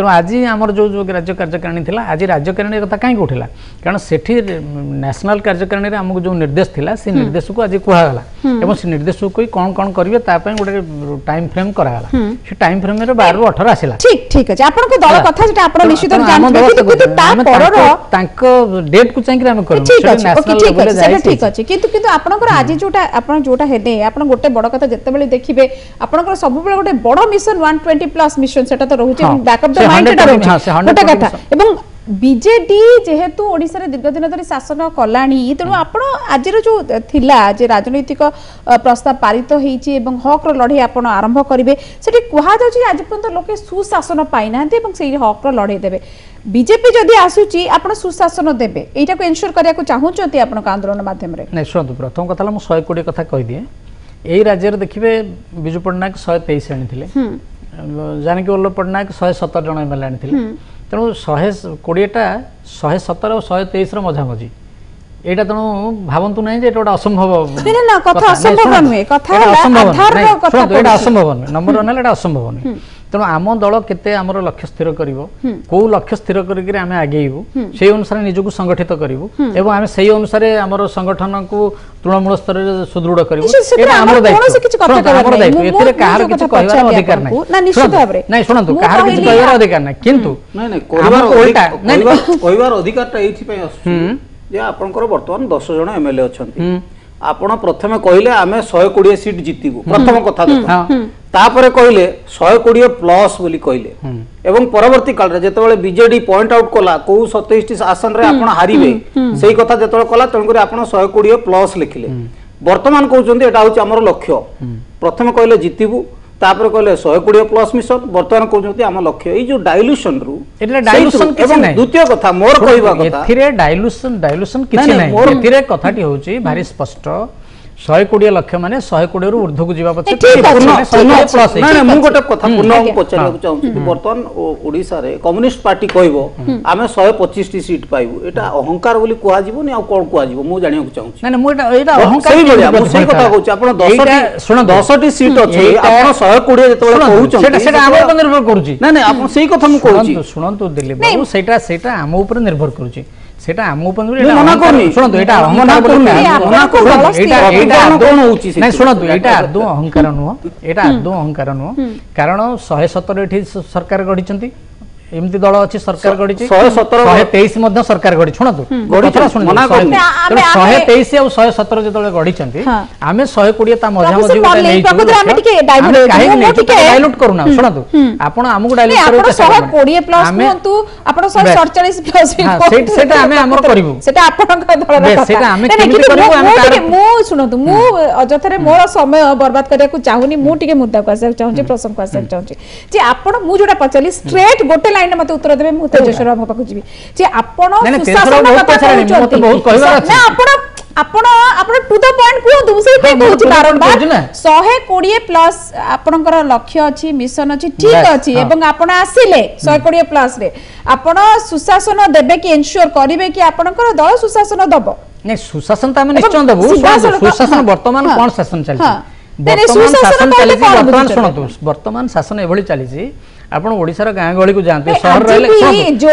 तेणु आज आमर जो जो राज्य कार्यकारिणी थिला आज राज्यकारिणी कथा कहीं उठिला कारण सेठी नेशनल कार्यकारिणी रे हमको जो निर्देश थिला से निर्देश को आज कुहागला एवं से निर्देश को कौन कौन करिवे ता पय गोटे टाइम फ्रेम करागला से टाइम फ्रेम रे 12 ରୁ 18 आसिला ठीक अछि आपन को दल कथा जेटा आपण निश्चित जानबे किंतु ता परर तांको डेट को चाहिए हम करू ठीक अछि ओके ठीक अछि सेटा ठीक अछि किंतु आपन को आज जोटा आपन जोटा हेदे आपन गोटे बड़ कथा जत्ते बेले देखिबे आपन को सब बेले गोटे बड़ मिशन 120 प्लस मिशन सेटा तो रहउछि बैकअप द माइंड सेटा रहउछि गोटे कथा एवं बीजेडी जेहेतु ओडिसा रे दीर्घ दिन धरि शासन कलाणी तेणु आपण आजिर जो थिला जे राजनैतिक प्रस्ताव पारित हेछि एवं हक रो लड़ाई आपण आरंभ करिवे सेठी कुहा जाउछि आज पर्यंत लोके सुशासन पाइनांते एवं सेही हक रो लड़ाई देबे बीजेपी जदि आसुची आपण सुशासन देबे एटा को एन्श्योर करिया को चाहउछंती आपण आंदोलन माध्यम रे नै सुनतु प्रथम कथा हम 100 कोटी कथा कहि दिए एई राज्य रे देखिबे बिजू पटनायक 123 आनिथिले जानकी वल्लभ पटनायक 117 जन एमएलए आनिथिले तेणु 120टा 117 और 123 मझामझी एटा तेणु भावंतु नहीं जे गोटे असंभव ना कथा असंभव नुहे कथा आधार कथा एटा असंभव नुहे नंबर 1 एटा असंभव नुहे तेणु आम दल केते आमर लक्ष्य स्थिर करिवो को लक्ष्य स्थिर करिक आमे आगेइबु सेही अनुसार निजको संगठित करिवु एवं आमे सेही अनुसार आमर संगठन को तृणमूल स्तर रे सुदृढ़ करिवु एटा आमर दायित्व आमर दायित्व एथिरे काहर किछ कहबार अधिकार नै ना निश्चित भाबरे नै सुनंतु काहर किछ कहबार अधिकार नै किंतु नै नै कहबार अधिकारटा एथि पय आसु जे आपनकर वर्तमान 10 जन एमएलए अछंती आपण प्रथमे कहिले आमे 120 सीट जीतिबु प्रथम कथा देखो तापरे कहिले 120 प्लस बोली कहिले एवं परवर्ती काल रे जेतेबेले बीजेडी पॉइंट आउट कला को 27 आसन रे आपण हारिबे सेही कथा जेतेबेले कला तण करी आपण 120 प्लस लिखिले वर्तमान कहउचंदी एटा होची हमर लक्ष्य प्रथमे कहिले जीतिबु तापर कहले 120 प्लस मिशन वर्तमान कहउचंदी हम लक्ष्य ए जो डाइल्यूशन रु एटा डाइल्यूशन किछ नै द्वितीय कथा मोर कहबा कथा एथिरे डाइल्यूशन किछ नै एथिरे कथाटी होची भारी स्पष्ट 120 लक्ष माने 120 रु ऊर्ध्व को जीवा पछे प्लस नै मु गोटे कथा पुनः पचारे को चाहूँ वर्तमान ओडिसा रे कम्युनिस्ट पार्टी कहबो आमे 125 टी सीट पाइबो एटा अहंकार बोली कुआ जीवो नै आ कोन कुआ जीवो मु जानिया को चाहूँ नै मु एटा अहंकार सही बोलिया मु सही कथा कहूँ आपण 10 टी सीट अछि आपण 120 जेतेबेले कहउछ सेटा हम ऊपर निर्भर करूची नै नै आपण सही कथा मु कहूँ सुनंतु दिलीप बाबू सेटा हम ऊपर निर्भर करूची सेटा हम ऊपर एटा मना करनी सुनंतु एटा अहंकार बोली एटा शुणु यहाँ आदौ अहंकार नुह यहाँ आदौ अहंकार नुह कारण 117 सरकार गढ़ी एमती दल अच्छी सरकार गढ़ी 123 सरकार गढ़ी शुणु 123 और 117 जो गढ़ी आम 120 मझामझी डाइल्यूट करूना शुणु आपड़ आमको शुणु मु अजथरे मोर समय बर्बाद करने को चाहूनी मुझे मुद्दा को आसा चाहूँ प्रसंग को आसा चाहूँ आपण मु जोटा पचाली स्ट्रेट गोटे लाइन मते उत्तर देबे मु तेजस्वर बाबू पाखु जीवी जे आपण सुशासन कथा कहउछंती ना आपण टू द पॉइंट कहू से कहउछि बारंबार 120 प्लस आपनकर लक्ष्य अछि मिशन अछि ठीक अछि एवं आपण आसिले 120 प्लस रे आपण सुशासन देबे कि एन्श्योर करिवे कि आपनकर दल सुशासन दबो नै सुशासन त हम निश्चय देबो सुशासन वर्तमान कोन शासन चलछि वर्तमान शासन एभली चली आपण ओडिसा रा गां गळी को जानते शहर रहले किछ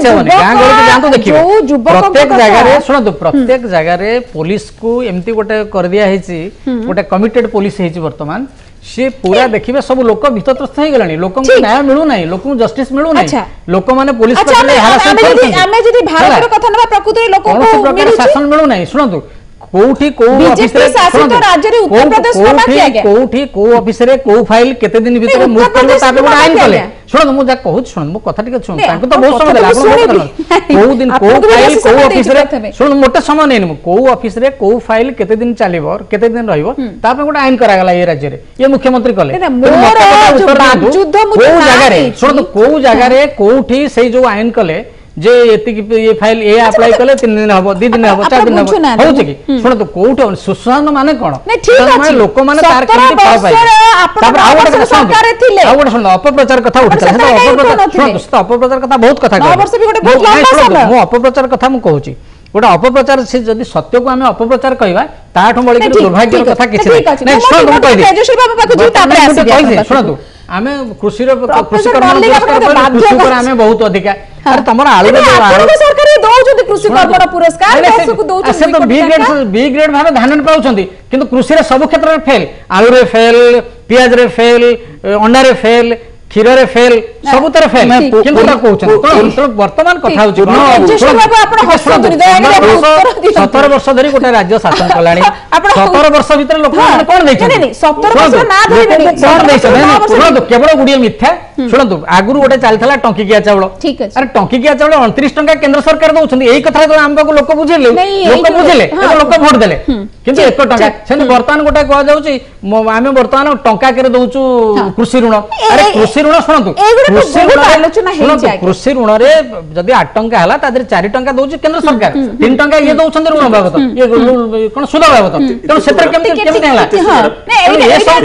होनी गां गळी को जानतो देखिबो प्रत्येक जगह रे सुनतो प्रत्येक जगह रे पुलिस को एम्ति गोटे कर दिया हेची गोटे कमिटेड पुलिस हेची वर्तमान से पूरा देखिबे सब लोक भितरस्थ हे गलानी लोक को न्याय मिलु नै लोक को जस्टिस मिलु नै लोक माने पुलिस पकड़ले हारासमेंट करते आमे जदी भारत रो कथा नबा प्रकृति लोक को शासन मिलु नै सुनतो कोठी को ऑफिस रे शासित राज्य रे उत्तर प्रदेश में किया गया कोठी को ऑफिस रे को फाइल केते दिन भीतर मूव करबो ताबे गोटे आइन कले सुन मु जा कहू सुन मु कथा ठीक सुन ताको तो बहुत समय देला आपण को दिन को फाइल को ऑफिस रे सुन मोटे समय नै को ऑफिस रे को फाइल केते दिन चलीबो केते दिन रहइबो ताबे गोटे आइन करा गला ये राज्य रे ये मुख्यमंत्री कले मोर जो युद्ध को जगह रे सुन को जगह रे कोठी से जो आइन कले जे ये फाइल ए अप्लाई कले 3 दिन हबो 2 दिन हबो 4 दिन हबो होउछ कि सुन तो कोठ सुशासन माने कोन माने लोक माने तार केमति पाव पाइ तापर आ गोटे सरकार थिले आ गोटे सुन अपप्रचार कथा उठिला है अपप्रचार सुन अपप्रचार कथा बहुत कथा 9 वर्ष भी गोटे बहुत लंबा समय मो अपप्रचार कथा मु कहूची गोटे अपप्रचार से जदि सत्य को आमे अपप्रचार कहबा ताठो बळी के दुर्भाग्य कथा किछ नै सुन मु कहि दे तेजस्वी बाबू पाखु जी तापर आसी सुन तू आमे कृषि प्रोफेसर कर्मण मल्लिक पुरस्कार आपको पाइलु, बाध्य कृषि पर कर- आमे बहुत अधिका अरे तमरा आलू तेरे आपनको सरकार ये दौଛନ୍ତି कृषि कर्मण पुरस्कार देशକୁ ଦଉଛନ୍ତି से तो बी ग्रेड भाबे धान पाउछंती किंतु कृषि रे सब क्षेत्र रे फेल आलू रे फेल पियाज रे फेल अंडा रे फेल क्षीर रे फेल सब तरह फेल किंतु ता कहउछन तो वर्तमान कथा होछि 17 वर्ष धरि गोटे राज्य शासन कलाणी 17 वर्ष भीतर लोक माने कोन दैछन 17 वर्ष ना धरिबेनी कोन दैछन सुनନ୍ତୁ केवल गुडिया मिथ्या सुनନ୍ତୁ आगुरु गोटे चलथला टंकीकिया चावल ठीक अछि अरे टंकीकिया चावल 29 टंका केंद्र सरकार दउछन्ती एई कथा तो आम्बको लोक बुझिले लोक भोट देले किंतु 1 टंका सेन वर्तमान गोटे कह जाउची आमे वर्तमान टंका करे दउचु कृषि ऋण अरे कृषि ऋण सुनନ୍ତୁ कृषि ऋण रे जदि 8 टंका हला तादर 4 टंका दउची केंद्र सरकार 3 टंका ये दउछन्ती ऋण बाबत ये कोन सुध बाबत तेन सेतर केमति हला ये सब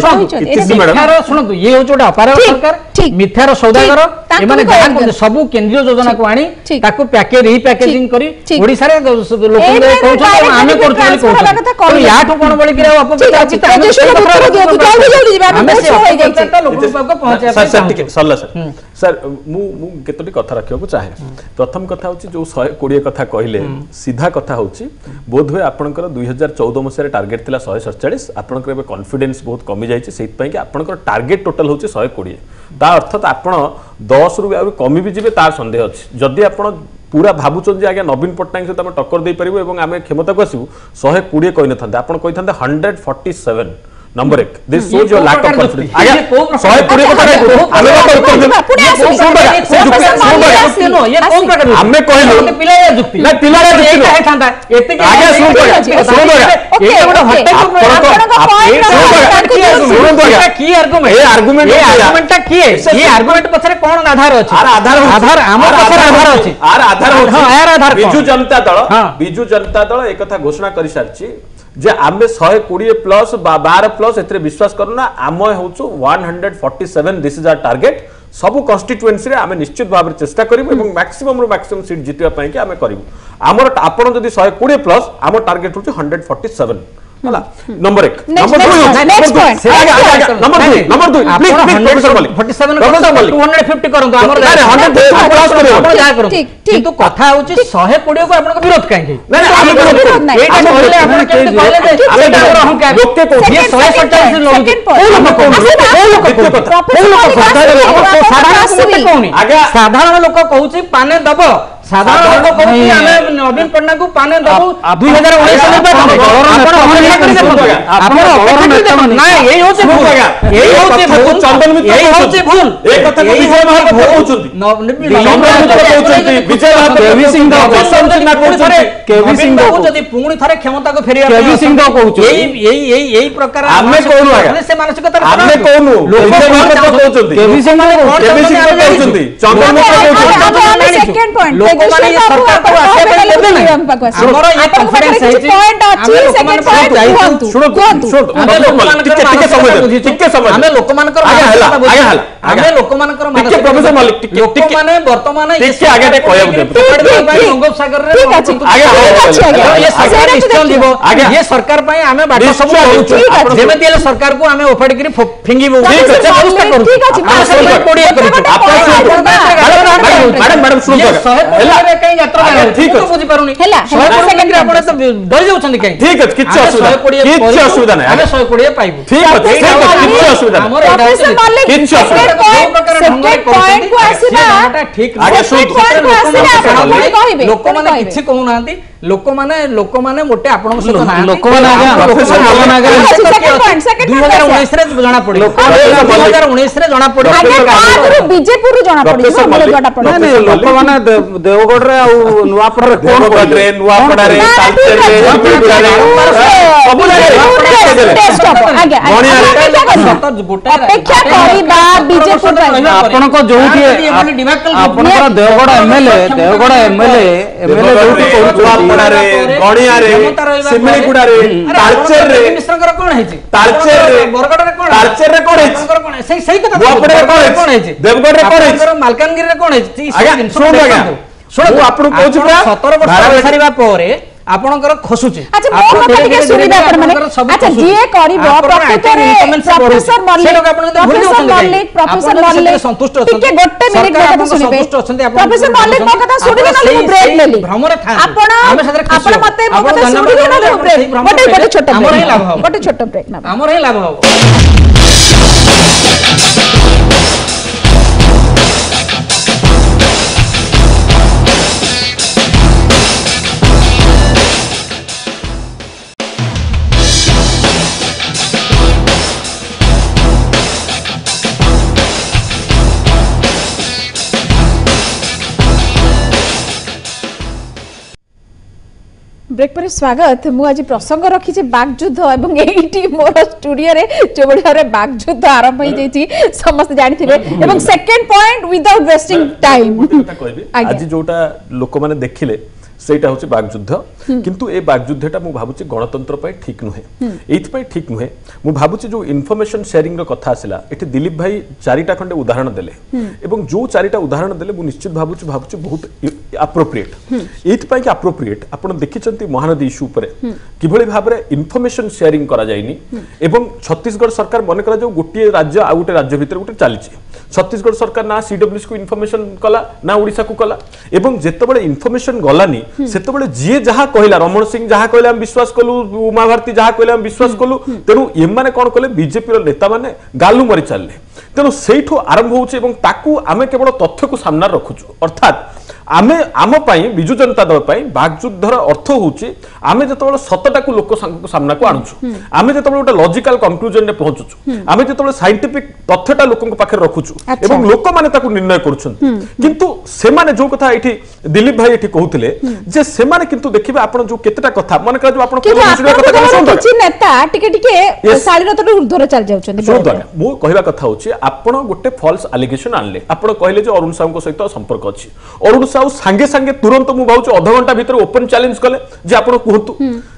मिथ्यार सुनନ୍ତୁ ये हो जोटा अपार सरकार मिथ्यार सौदागर एमाने गां सब केंद्रीय योजना को आनी ताको पैकेज री पैकेजिंग करी ओडिसा रे लोक कहउछ आमे करछु बोली कहउछ याठो कोन बोली कि अपप्रचार आमे से लोक को पहुंचा सर ठीक है सल्ला सर सर मु केतोटी कथा रखियो चाहे प्रथम कथा होची जो 120 कथा कहले सीधा कथा होची बोधवे आपनकर 2014 मसिया टार्गेट थिला 147 आपनकर एबे कॉन्फिडेंस बहुत कमी जायछि सेत पई कि आपनकर टार्गेट टोटल होची 120 ता अर्थात आपण 10 रु आउर कमी भी जिबे तार संदेह अछि जदि आपण पूरा भाबुचन जे आगे नवीन पटनायक सहित आमे टक्कर दे परिबो एवं आमे क्षमता को आसीबु 120 कहि नथांते आपण कहिथांते 147 number 1 this shows your lack of confidence आगे 120 कथा आमे ये कोन प्रकार आमे कहलो पिला जुक्ति ना पिला जुक्ति है थांता एते आगे सुन ये गोटे हटे की आर्गुमेंट ये आर्गुमेंट की ये आर्गुमेंट पछरे कोन आधार अछि आधार हमर पछरे आधार अछि आधार हां यार आधार बिजू जनता दल एक कथा घोषणा करि सारछि जे आमे 120 प्लस 12 प्लस एतरे विश्वास करना आम होचु 147 दिस इज आवर टार्गेट सब कन्स्टिट्युएंसी रे आमे निश्चित भाव रे चेष्टा करिबो एवं मैक्सिमम रो मैक्सिमम सीट जितिया पई कि आमे करिबो हमर आपण जदी 120 प्लस आम टार्गेट होचु 147 हला number 1 number 2 next point number 2 please professor Mallik 47 250 करंतु हमर 150 प्लस करियो आपण जा करंतु किंतु कथा होची 120 को आपण विरोध काहे नहीं आमे विरोध नहीं एटा कहले आपण केते कहले जे आमे डावर अहंकार लोक के को ये 147 लोग साधारण लोक कहूची पाने दबो साधारण लोक कहूची आमे नवीन पटना को पाने दबो 2019 में आपण ना यही होचे भूल यही होचे भूल चंदन मित्र यही होचे भूल एक कथा को विजय महापात्र कहउछंती नवीन मित्र कहउछंती विजय महापात्र केवी सिंह दा सिन्हा कहउछंती केवी सिंह दा जदी पुणी थारे क्षमता को फेरिया केवी सिंह दा कहउछ यही प्रकार आमे कहनु आगे से मानसिकता आमे कहनु विजय महापात्र कहउछंती केवी सिंह कहउछंती चंदन मित्र कहउछंती सेकंड पॉइंट लोक माने ये सरकार को आसे पे लेबे ना हमरो ये कॉन्फिडेंस है पॉइंट अछि सेकंड पॉइंट सुनो टिके समय हमें लोक मानकर हमें लोक मानकर टिके प्रोफेसर मल्लिक टिके माने वर्तमान टिके आगे कहब दे बंगोप सागर रे ठीक अछि आगे ये सरकार निश्चय लिबो ये सरकार पई हमें बाटा सब करूछु जेमेति ले सरकार को हमें ओफाडी करी फिंगीबो ठीक अछि व्यवस्था करू ठीक अछि मैडम सुनो रे कहीं यात्रा ठीक तो बुझी पारुनी हैला सेकंड आपण तो डर जाउछन कहीं ठीक अछि किछ असुविधा नहीं हमें 120 पाइबो ठीक अछि किछ असुविधा नहीं प्रोफेसर मल्लिक किछ असुविधा सेकंड पॉइंट को आसीबा ठीक आगे लोक माने किछि कहू नांती लोक माने मोटे आपण सहित ना लोक माने प्रोफेसर सेकंड पॉइंट 2019 रे जणा पड़ी 2019 रे जणा पड़ी आगु बीजेपी रु जणा पड़ी जणा पड़ी नहीं लोक माने देवगढ़ रे आ नुआपड़ रे देवगढ़ रे नुआपड़ा रे तालचेर रे सब जगह टेस्ट आगे अपेक्षा करिबा बीजेपी आपण को जोठी आपण को देवगढ़ एमएलए जोठी कहू नुआपड़ा रे गणिया रे सिमलीगुड़ा रे तालचेर रे मिश्रकर कोन है तालचेर रे बरगड़ रे कोन तालचेर रे कोन है कोन है सही कथा नुआपड़ा रे कोन है देवगढ़ रे कोन है मालकानगिरी रे कोन है आगे सुन आज्ञा सुन आपन कहू 17 वर्ष सारिबा परे ଆପଣଙ୍କର ଖସୁଛି। ଆଚ୍ଛା ମୋ କଥା ଟିକେ ଶୁଣିବେ ଆପଣ ମାନେ ଆଚ୍ଛା ଯିଏ କରିବ ପ୍ରକୃତରେ ପ୍ରଫେସର ମଲ୍ଲିକ ସନ୍ତୁଷ୍ଟ ଟିକେ ଗୋଟେ ମିନିଟ କଥା ଶୁଣିବେ ପ୍ରଫେସର ମଲ୍ଲିକ ମୋ କଥା ଶୁଣିବେ ନହେଲେ ମୁଁ ବ୍ରେକ୍ ନେଲି ଭ୍ରମରେ ଥାନ୍ତି ଆପଣ ମତେ ମୋ କଥା ଶୁଣିବେ ନହେଲେ ମୁଁ ବ୍ରେକ୍ ଗୋଟେ ଛୋଟ ବ୍ରେକ୍ ଗୋଟେ ଛୋଟ ବ୍ରେକ୍ ନା ଆମର ହିଁ ଲାଭ ହବ। ब्रेक पर स्वागत मु आज प्रसंग रखी बागयुद्ध एवं एटी मोर स्टूडियो रे जो बड़े बागयुद्ध आरंभ हो जाई समस्त जानि थिबे एवं second point without wasting time आज जोटा लोक माने देखिले सेटा होची बागयुद्ध किंतु ए बागयुद्धटा मु भाबुची गणतंत्र पय ठीक नुहे एथि पय ठीक नुहे मु भाबुची जो इन्फॉर्मेशन शेयरिंग रो कथा आसिला एठी दिलीप भाई चारिटा खंडे उदाहरण देले एवं जो चारिटा उदाहरण देले मु निश्चित भाबुची बहुत अप्रोप्रिएट एथि पय कि अप्रोप्रिएट आपण देखिचंती महानदी इश्यू ऊपर किभଳି भाबरे इन्फॉर्मेशन शेयरिंग करा जायनी एवं छत्तीसगढ़ सरकार मन करा जो गोटे राज्य आ गोटे राज्य भीतर गोटे चलीची छत्तीसगढ़ सरकार ना सीडब्ल्यूसी को इन्फॉर्मेशन कला ना ओडिसा को कला एवं जेतेबेले इन्फॉर्मेशन गलानी सेतेबेले जे जहा कहला रमण सिंह जहा कहले हम विश्वास कलु उमा भारती जहा कहले हम विश्वास कलु तेनु ए माने कोन कहले बीजेपी रो नेता माने गालु मरि चलले तेनु सेठो आरंभ होउचे एवं ताकू आमे केवल तथ्य को सामना रखुछु अर्थात आमे आम पाई बिजु जनता दल पाई बागयुद्धर अर्थ होउची आमे जेतेबेले सतटा को लोक सामना को आनुछु आमे जेतेबेले गोटे लॉजिकल कंक्लूजन रे पहुंचुछु आमे जेतेबेले साइंटिफिक तथ्यटा लोकन पाखे रखुछु एवं लोक माने ताकू निर्णय करूछन किंतु से माने जो कथा एठी दिलीप भाई एठी कहउथिले जे से माने किंतु देखिबे आपण जो केतेटा कथा मन करा जो आपण किछि नेता टिके टिके सालिरत ऊर्ध्वर चल जाउछन मो कहबा कथा होची आपण गोटे फॉल्स एलिगेशन आनले आपण कहले जे अरुण साहू को सहित संपर्क अछि अरुण साहू संगे संगे तुरंत मु भाउछु आधा घंटा भीतर ओपन चैलेंज कले जे आपण कहतु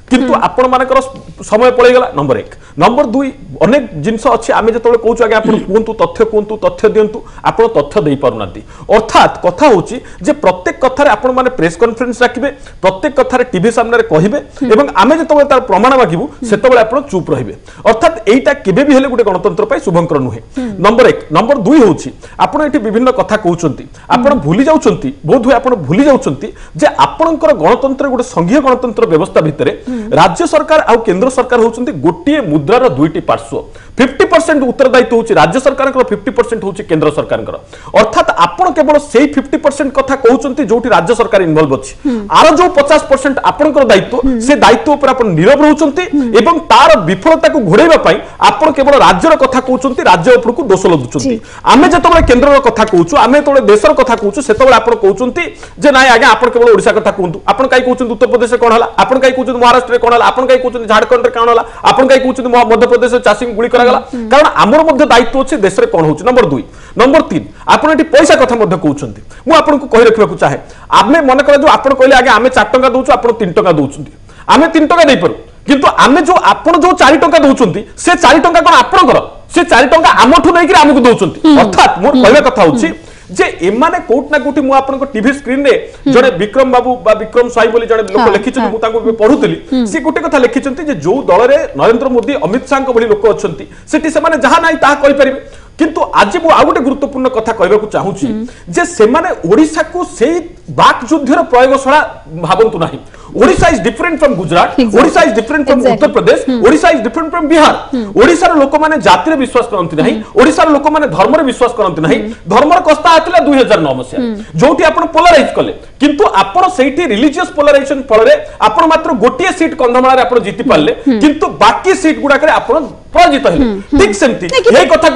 किंतु आपण मानकर समय पळै गला नंबर 1 नंबर 2 अनेक जिंस अछि आमे जतले कहूछु आगे आपण कहंतु तथ्य दियंतु आपण तथ्य देई पारुनांती अर्थात कथा होची जे प्रत्येक कथा रे आपण माने प्रेस कॉन्फ्रेंस राखिबे प्रत्येक कथा रे टीवी सामने रे कहिबे एवं आमे जतले तार प्रमाण मागिबु सेतबेले आपण चुप रहिबे अर्थात एटा केबे भी हेले गुटे गणतंत्र पय शुभंकर नुहे नंबर 1 नंबर 2 होची आपण एठी विभिन्न कथा कहउचंती आपण भूली जाउचंती बोध होय आपण भूली जाउचंती जे आपणकर गणतंत्र गुटे संघीय गणतंत्र व्यवस्था भितरे राज्य सरकार आ केंद्र सरकार होउचंती गोटिए मुद्रार दुईटी पार्श्व 50% उत्तरदायित्व होची राज्य सरकार 50% होची केंद्र सरकार अर्थात आपण केवल सेही 50% कथा कहउचंती जोटी राज्य सरकार इन्वॉल्व अछि आरो जो 50% आपणकर दायित्व से दायित्व ऊपर आपण नीरव रहउचंती एवं तार विफलता को घोड़ेबा पई आपण केवल राज्यर कथा कहउचंती राज्य ऊपर को दोष लदुचंती आमे जतबे केंद्रर कथा कहउचु आमे तोले देशर कथा कहउचु सेतबे आपण कहउचंती जे नाय आगे आपण केवल ओडिसा कथा कहंतु आपण काई कहउचंती उत्तर प्रदेश रे कोन हला आपण काई कहउचंती महाराष्ट्र रे कोन हला आपण काई कहउचंती झारखंड रे कोन हला आपण काई कहउचंती मध्य प्रदेश रे चासी गुली करा गला कारण आमर मध्य दायित्व अछि देश रे कोन होउची नंबर 2 नंबर 3 आपण एटी पैसा कथा मध्य कहउचंती मु आपण को कहि रखबा को चाहे आमे मन करा जो आपण कहले आगे आमे 4 टका दोउछु आपण 3 टका दोउचंती आमे 3 टका देई पारु किंतु आमे जो आपण जो 4 टका दोउचंती से 4 टका कोन आपण कर से 4 टका आमठु नै कि आमको दोउचंती अर्थात मोर कहबा कथा होउची जे एमाने कोट ना कोटी मु आपन को टीवी स्क्रीन रे जने विक्रम बाबू बा विक्रम साई बोली जने लोक लिखिछन मु ताको पढुतली से गोटे कथा लिखिछन्ती जे जो दल रे नरेंद्र मोदी अमित शाह को बोली लोक अछंती सेठी से माने जहा नाही ता कहि परिबे किंतु आज मु आ गोटे गुरुत्वपूर्ण कथा कहबा को चाहूची जे से माने ओडिसा को सेही बाकयुद्धर प्रयोगशाला भाबंतु नाही Odisha is different from Gujarat Odisha is different from Uttar Pradesh Odisha is different from Bihar Odisha रो लोक माने जाति रे विश्वास करंती नाही ओडिसा रो लोक माने धर्म रे विश्वास करंती नाही धर्म रे कस्ता आतिला 2009 मसिया जोटी आपण पोलराइज कले किंतु आपण सेठी रिलीजियस पोलराइजेशन फल रे आपण मात्र गोटिए सीट कंधमाला रे आपण जीति पाले किंतु बाकी सीट गुडा करे आपण पराजित हेले ठीक सेमती ए कथा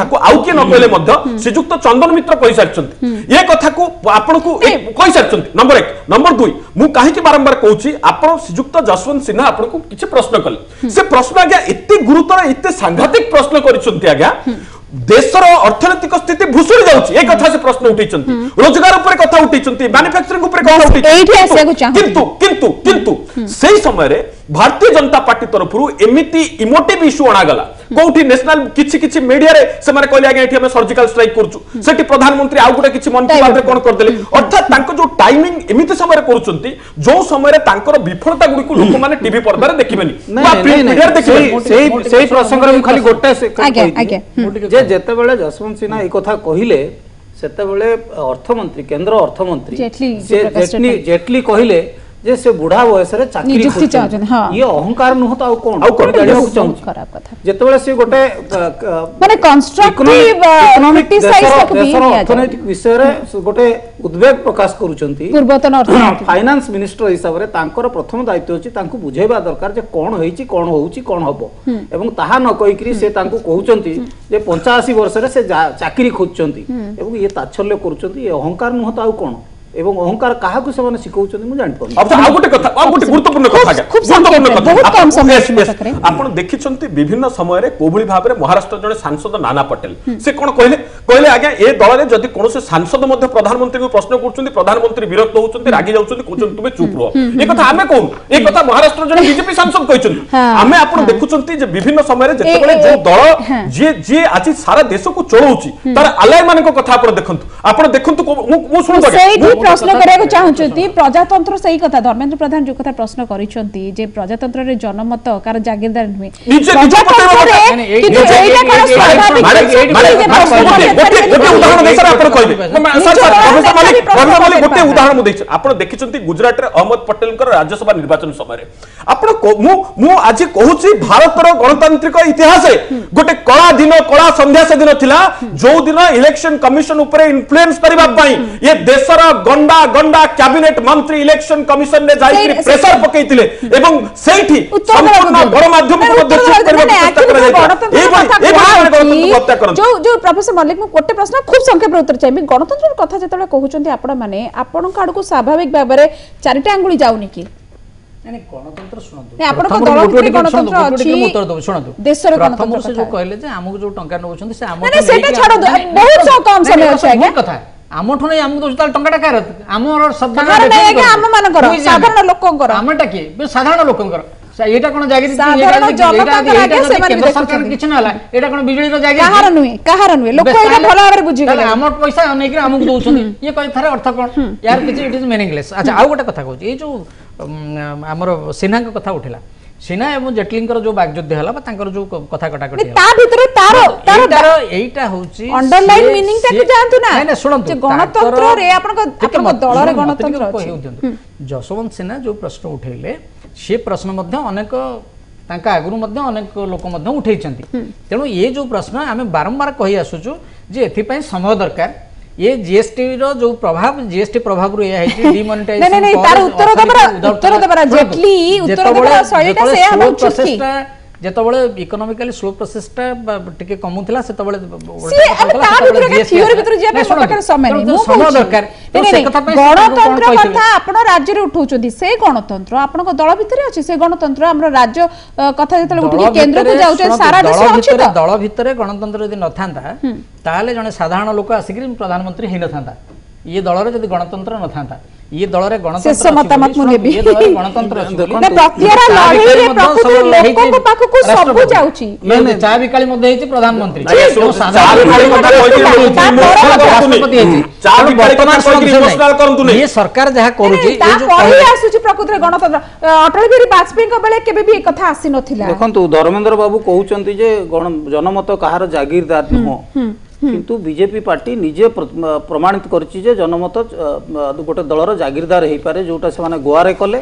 को आउ के न कहले मध्य श्रीजुक्त चंदन मित्र कहि सारचंती ए कथा को आपण को कहि सारचंती नंबर 1 नंबर 2 मु काहे के बारंबार कहूची आपण श्रीजुक्त जसवंत सिन्हा आपण को किछ प्रश्न कले से प्रश्न आज्ञा एते गुरुतर एते सांघातिक प्रश्न करिसंती आज्ञा देशर अर्थनैतिक स्थिति भूसुड़ी जाउची एक कथा से प्रश्न उठैचंती रोजगार ऊपर कथा उठैचंती मैन्युफैक्चरिंग ऊपर कथा उठैचंती किंतु सेही समय रे भारतीय जनता पार्टी तरफ एमती इमोटिव इश्यू अणागला कोठी नेशनल किछि किछि मीडिया रे से माने कहले आगे एठी हम सर्जिकल स्ट्राइक करछु सेठी प्रधानमंत्री आउ गुटे किछि मन की बात रे कोन कर देले अर्थात तांको जो टाइमिंग एमिति समय रे करूचंती जो समय रे तांकर विफलता गुडी को लोक माने टीवी पर्दा रे देखिबेनी बा प्रिंट मीडिया रे देखिबेनी सेही प्रसंग रे खाली गोटे से जे जेते बेले जसवंत सिन्हा ए कथा कहिले सेते बेले अर्थमंत्री केंद्र अर्थमंत्री जेटली कहिले जे से बुढ़ा बयस रे चाकरी ये अहंकार नुह तो कौन खराब कथा जेतेबेले से गोटे माने कंस्ट्रक्टिव क्रिटिसाइज तक भी अर्थनैतिक विषय रे गोटे उद्वेग प्रकाश करूचंती पूर्वतन अर्थमंत्री फाइनेंस मिनिस्टर हिसाब रे तांकर प्रथम दायित्व अछि तांको बुझेबा दरकार जे कोन होईची कोन होउची कोन हबो एवं ताहा न कहि करी से तांको कहउचंती जे 85 वर्ष रे से चाकरी खोजचंती एवं ये ताच्छल्य करूचंती ये अहंकार नुह तो कोन एवं अहंकार काहा को से शिखौचंती मु जानि पन अब आ गुटे कथा आ गुटे गुरुत्वपूर्ण कथा खूब गुरुत्वपूर्ण कथा बहुत कम समय तकरे आपण देखिचंती विभिन्न समय रे कोभली भाबरे महाराष्ट्र जने सांसद नाना पटेल से कोन कहले आज्ञा ए दल रे जदी कोनोसे सांसद मध्ये प्रधानमंत्री को प्रश्न करचंती प्रधानमंत्री विरक्त होचंती रागी जाउचंती कहचंती तुमे चुप रहो ए कथा हमें कहू ए कथा महाराष्ट्र जने बीजेपी सांसद कहचंती हमें आपण देखुचंती जे विभिन्न समय रे जेतेबेले जो दल जे आज सारा देश को चलौची तार अलाय माने को कथा आपण देखंतु मु सुन प्रश्न କରିବାକୁ ଚାହୁଁଛନ୍ତି ପ୍ରଜାତନ୍ତ୍ର ସେଇ କଥା ଧର୍ମେନ୍ଦ୍ର ପ୍ରଧାନ ଯୋଉ କଥା ପ୍ରଶ୍ନ କରିଛନ୍ତି ଯେ ପ୍ରଜାତନ୍ତ୍ରରେ ଜନମତ କାର ଜାଗିରଦାର ନୁହେଁ ପ୍ରଜାତନ୍ତ୍ରରେ କିନ୍ତୁ ଏଇଟା କଣ ସ୍ୱାଭାବିକ ଉଦାହରଣ ଦେଇ ସାର୍ ଆପଣ କହିବେ ଗୋଟେ ଉଦାହରଣ ମୁଁ ଦେଇଛି ଆପଣ ଦେଖିଛନ୍ତି ଗୁଜରାଟରେ ଅହମଦ ପଟେଲଙ୍କର ରାଜ୍ୟସଭା ନିର୍ବାଚନ ସମୟରେ ଆପଣ ମୁଁ ଆଜି କହୁଛି ଭାରତର ଗଣତାନ୍ତ୍ରିକ ଇତିହାସରେ ଗୋଟେ କଳା ଦିନ କଳା ସନ୍ଧ୍ୟା ସେଦିନ ଥିଲା ଯୋଉ ଦିନ ଇଲେକ୍ସନ କମିଶନ ଉପରେ ଇନଫ୍ଲୁଏନ୍ସ କରିବା ପାଇଁ ଏ ଦେଶର गंडा गंडा कैबिनेट मंत्री इलेक्शन कमिशन ने जाई प्रेशर पकेइतिले एवं सेठी संपूर्ण गणमाध्यम को मध्य चुप करबा चेष्टा करा जाय जो जो प्रोफेसर मल्लिक मु कोटे प्रश्न खूब संक्षेप उत्तर चाहिए गणतंत्र कथा जेतले कहउचंती आपण माने आपण काड को स्वाभाविक बाबरे चारिटा अंगुली जाउनी की नहीं गणतंत्र सुनतु नहीं आपण को दल भितर गणतंत्र अछि उत्तर दो सुनतु देशर गणतंत्र से जो कहले जे हमहु जो टंका नउचंती से हम नहीं सेटा छाड़ दो बहुत सो कम समय अछि आगे कथा आमठु नै हम दोस्ताल टंकाटा कार हमर शब्द हम मानकर साधारण लोकंकर हमटा के साधारण लोकंकर एटा कोन जागिर साधारण जनता आगे से केंद्र सरकार किछ न हला एटा कोन बिजली रो जागिर कहार नुहे लोक एटा भलो भाबरे बुझि गेले हमर पैसा नै कि हमकु दोउछन ये कहि थारे अर्थ कोन यार किछ इट इज मीनिंगलेस अच्छा आउ गोटा कथा कहू ए जो हमर सिन्हा के कथा उठिला सिन्हा एवं जेटलिंकर जो बागयुद्ध हला बा तांकर जो कथा कटा कटी ता भितरे तारो एटा होची अंडरलाइन मीनिंग तक जानतु ना नै सुनतु जे गणतंत्र रे आपन दल रे गणतंत्र अछि जसवंत सिन्हा जो प्रश्न उठैले से प्रश्न मध्य अनेक तांका आगुरु मध्य अनेक लोक मध्य उठैचंती तेणु ये जो प्रश्न आमे बारंबार कहि आसुछु जे एथि पय समय दरकार ये जीएसटी रो जो प्रभाव जीएसटी प्रभाव रो ये है डिमोनेटाइजेशन नहीं तार उत्तर देबरा जेटली उत्तर देबरा सहीटा से हम चुकी जेतबळे इकोनॉमिकली स्लो प्रोसेसटा टिके कमुथिला सेतबळे थियोरी भितर जे पे मोटकर समय नहीं समय दरकार तो से कथा पे गणतंत्र कथा आपण राज्य रे उठौचोदी से गणतंत्र आपण को दल भितर अछि से गणतंत्र हमर राज्य कथा जेतले उठी केंद्र को जाउछ सारा देश अछि तो दल भितर गणतंत्र यदि न थांता ताले जने साधारण लोक आसिकरी प्रधानमंत्री हि न थांता ये दल रे यदि गणतंत्र न थांता ये दल रे गणतंत्र मतामत मुने भी ये दल रे गणतंत्र ने प्रक्रिया लड़ाई रे प्रकृति लोकों को पाखु को सब जाउची ने चा बिकाली मध्ये हेची प्रधानमंत्री साधारण राष्ट्रपति हेची चा बिकाली कथा कोइ इमोशनल करंतु नै ये सरकार जहा करूची ये जो कहि आसुची प्रकृति रे गणतंत्र अटल बिहारी वाजपेयी को बेले केबे भी कथा आसी नथिला देखंतु धर्मेंद्र बाबू कहउचंती जे जनमत कहार जागीरदार नुह किंतु बीजेपी पार्टी निजे प्रमाणित करछि जे जनमत गोटे दलर जागीरदार हेई पारे जोटा से माने गोवा रे कले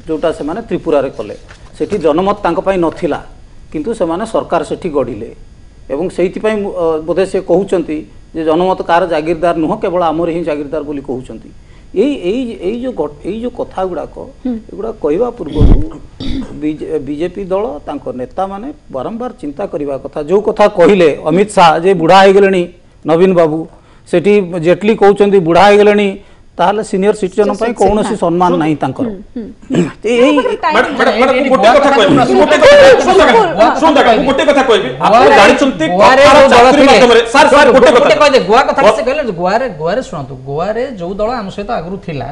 जोटा से माने त्रिपुरा रे कले सेठी जनमत तांको पई नथिला किंतु से माने सरकार सेठी गढिले एवं सेठी पई बोधे से कहउचंती जे जनमत कार जागीरदार नुह केवल आमर ही जागीरदार बोली कहउचंती एई जो कथा गुड़ाक एगुड़ा कहवा पूर्व बीजेपी दल तांको नेता माने बारंबार चिंता करबा कथा जो कथा कहिले अमित शाह जे बुढ़ा हो गले नवीन बाबू सेठी जेटली कहउचंती बुढ़ा हो गले ताले सीनियर सिटीजन पई कोनोसी सम्मान नाही तांकर एई गोटे कथा कहबी आपण जानिचंती चाकरी माध्यम सर सर गोटे कथा कह दे गोवा कथा से कहले गोवा रे सुनतु गोवा रे जो दल हम सहित आगरु थिला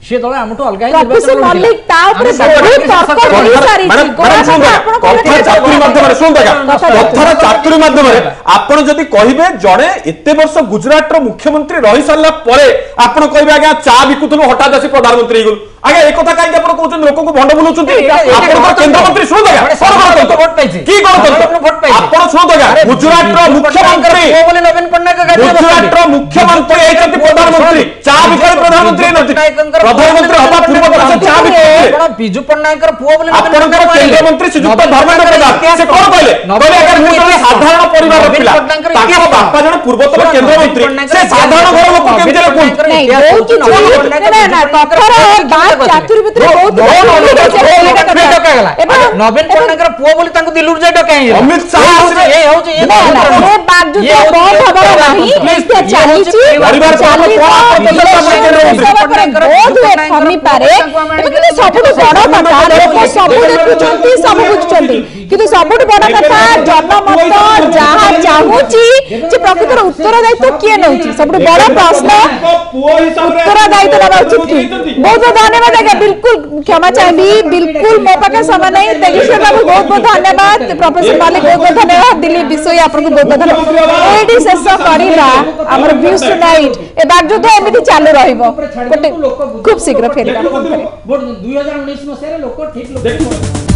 सी दल आमठू अलग प्रोफेसर मल्लिक ता ऊपर बहुत तर्क करी सारी चातुरी माध्यम आपण जदि कहिबे जड़े एते वर्ष गुजरात रो मुख्यमंत्री रही सारला परे आपण कहिबे आज्ञा चा बिकुथलु हठात आसी प्रधानमंत्री गल आगे एक कथा काई आपण कहउछन लोक को भंड बुलुछन आपण तो केंद्र मंत्री सुन दगा वोट पाइछि की गणतंत्र आपण सुन दगा गुजरात रो मुख्यमंत्री बोले नवीन पटनायक गुजरात रो मुख्यमंत्री एचति प्रधानमंत्री चा बिकर प्रधानमंत्री नथि प्रधानमंत्री हबा पूर्व वर्ष चा बिकर आपण बिजू पटनायक पुओ बोले आपण केंद्र मंत्री श्रीयुक्त धर्मेंद्र प्रधान से कोन कहले कहले अगर मु जने साधारण परिवार पिला ताको बापा जने पूर्वतन केंद्र मंत्री से साधारण घर लोक केमि जने कोन नहीं बहुत किछि ना कथर बात चातुरी भितर बहुत नवीन पटनायक पुओ बोले तांको दिल्ली जाय डकाई अमित शाह ए होची ये बात जो बहुत खबर नहीं इसके चालीची परिवार बहुत थमी पारे কিন্তু ସବୁଠୁ ବଡ଼ କଥା ଲୋକ ସବୁ ଦେଖୁଛନ୍ତି ସବୁ ବୁଝୁଛନ୍ତି କିନ୍ତୁ ସବୁଠୁ ବଡ଼ କଥା ଜନମତ ଯାହା ଚାହୁଁଛି ଯେ ପ୍ରକୃତର ଉତ୍ତରଦାୟିତ୍ୱ କିଏ ନେଉଛି ସବୁଠୁ ବଡ଼ ପ୍ରଶ୍ନ ଉତ୍ତରଦାୟିତ୍ୱ ନେବା ଉଚିତ କି ବହୁତ ବହୁତ ଧନ୍ୟବାଦ ଆଜ୍ଞା ବିଲକୁଲ क्षमा चाहबी बिल्कुल मो पाखे समय नहीं तेजस्वी बाबू बहुत बहुत धन्यवाद प्रोफेसर मालिक बहुत बहुत धन्यवाद दिलीप विषय आपको बहुत बहुत धन्यवाद एडी शेष करिला हमर व्यूज टुनाइट ए बागजुद्ध एमिति चालू रहइबो खूब शीघ्र फेरिबा 2019 मसिया लोक ठीक लोक